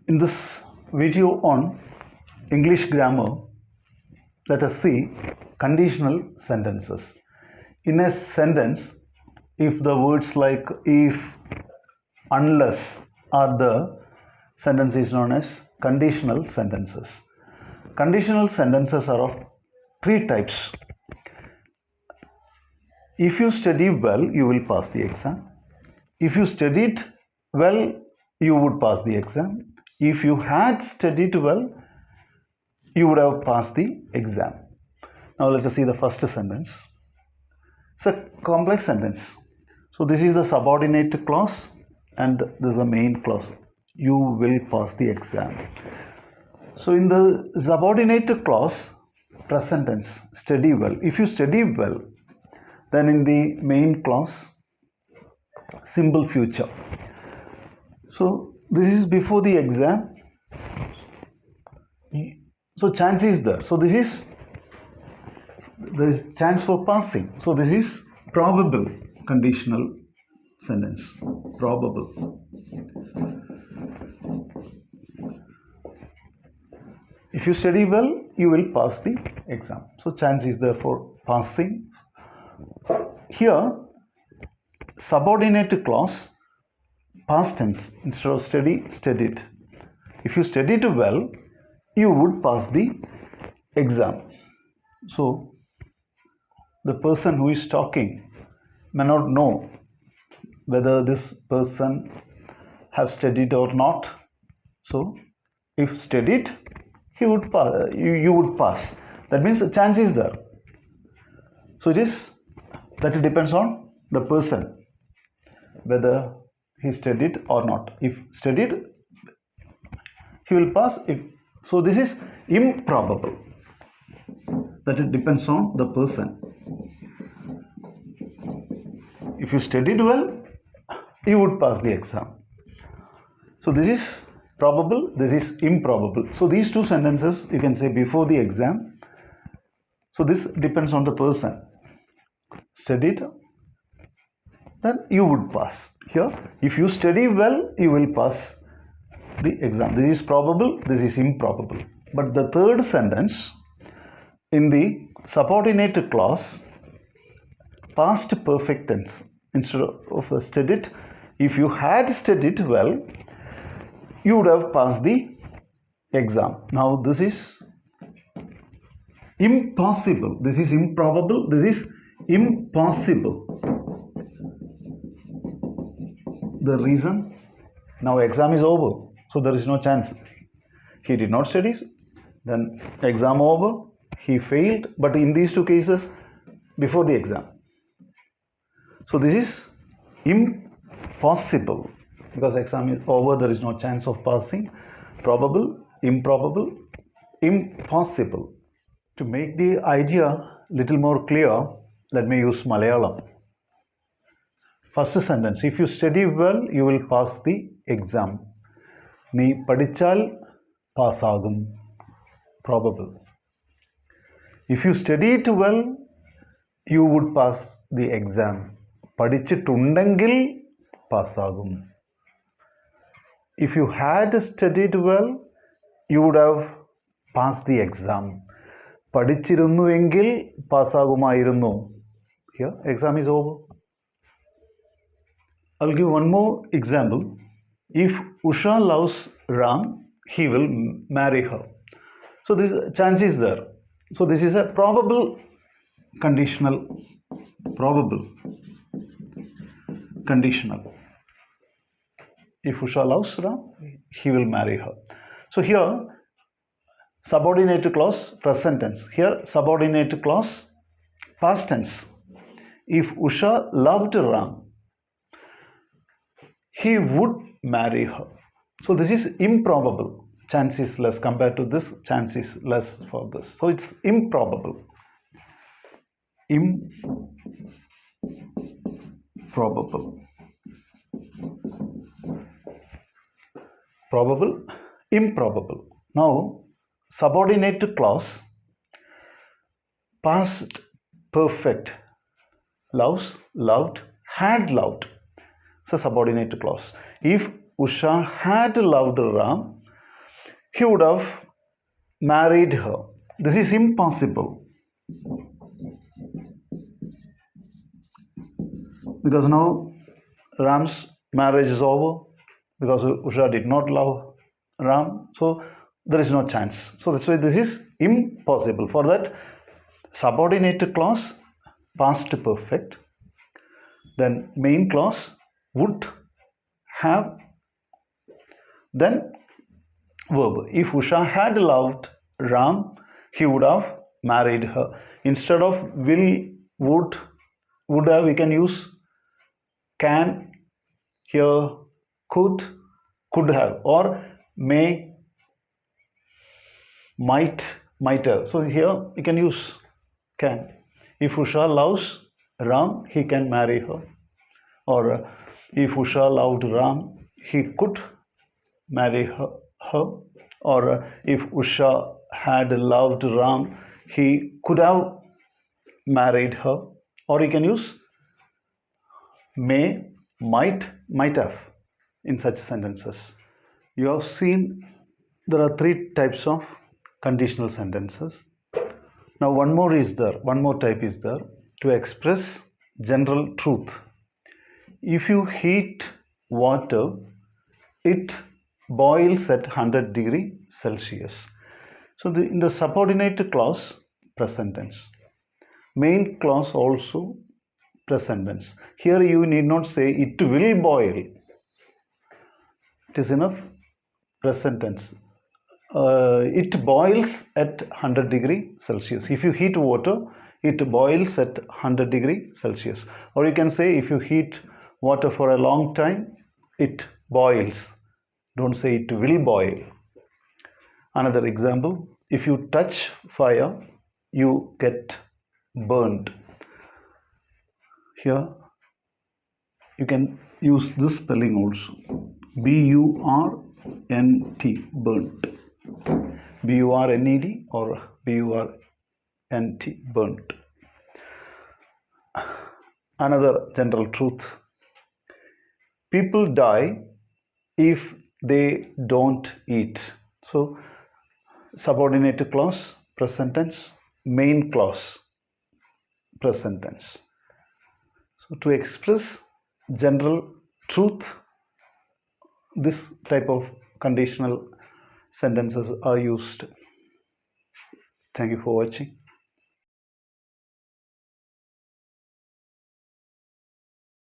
In this video on English grammar, let us see conditional sentences. In a sentence, if the words like if, unless are the sentence is known as conditional sentences. Conditional sentences are of three types. If you study well, you will pass the exam. If you studied well, you would pass the exam. If you had studied well, you would have passed the exam. Now let us see the first sentence. It's a complex sentence. So this is the subordinate clause and this is the main clause. You will pass the exam. So in the subordinate clause, present tense, study well. If you study well, then in the main clause, simple future. So this is before the exam. So chance is there. So there is chance for passing. So this is probable conditional sentence. Probable. If you study well, you will pass the exam. So chance is there for passing. Here, subordinate clause, past tense, instead of study, studied. If you studied well, you would pass the exam. So the person who is talking may not know whether this person have studied or not. So if studied, he would pass, you would pass. That means the chance is there. So it depends on the person whether he studied or not. If studied, he will pass. So this is improbable. That it depends on the person. If you studied well, you would pass the exam. So this is probable, this is improbable. So these two sentences you can say before the exam. So this depends on the person. Studied, then you would pass. Here, if you study well, you will pass the exam. This is probable, this is improbable. But the third sentence, in the subordinate clause, past perfect tense, instead of studied, if you had studied well, you would have passed the exam. Now this is impossible, this is improbable, this is impossible. The reason, now exam is over, so there is no chance. He did not study, then exam over, he failed, but in these two cases, before the exam. So this is impossible, because exam is over, there is no chance of passing. Probable, improbable, impossible. To make the idea little more clear, let me use Malayalam. First sentence, if you study well, you will pass the exam. Nee padichal pass agum. Probable. If you studied well, you would pass the exam. Padichittundengil pass agum. If you had studied well, you would have passed the exam. Padichirunnuengil pass agumayirunnu. Here, exam is over. I'll give one more example. If Usha loves Ram, he will marry her. So this chance is there. So this is a probable conditional. Probable conditional. If Usha loves Ram, he will marry her. So here, subordinate clause, present tense. Here, subordinate clause, past tense. If Usha loved Ram, he would marry her. So this is improbable. Chance is less compared to this. Chance is less for this. So it's improbable. Improbable. Probable, improbable. Now, subordinate clause, past perfect, loves, loved, had loved. It's a subordinate clause. If Usha had loved Ram, he would have married her. This is impossible because now Ram's marriage is over because Usha did not love Ram, so there is no chance. So that's why this is impossible. For that, subordinate clause, past perfect, then main clause would have, then verb. If Usha had loved Ram, he would have married her. Instead of will, would have, we can use can, here, could have, or may, might have. So here we can use can. If Usha loves Ram, he can marry her. Or if Usha loved Ram, he could marry her. Or if Usha had loved Ram, he could have married her. Or you can use may, might have in such sentences. You have seen there are three types of conditional sentences. Now one more type is there, to express general truth. If you heat water, it boils at 100 degree Celsius. So in the subordinate clause, present tense. Main clause also present tense. Here you need not say it will boil. It is enough present tense. It boils at 100 degree Celsius. If you heat water, it boils at 100 degree Celsius. Or you can say if you heat water for a long time, it boils. Don't say it will boil. Another example, if you touch fire, you get burnt. Here you can use this spelling also. B-U-R-N-T, burnt. B-U-R-N-E-D or B-U-R-N-T, burnt. Another general truth. People die if they don't eat. So subordinate clause, present tense, main clause, present tense. So to express general truth, this type of conditional sentences are used. Thank you for watching.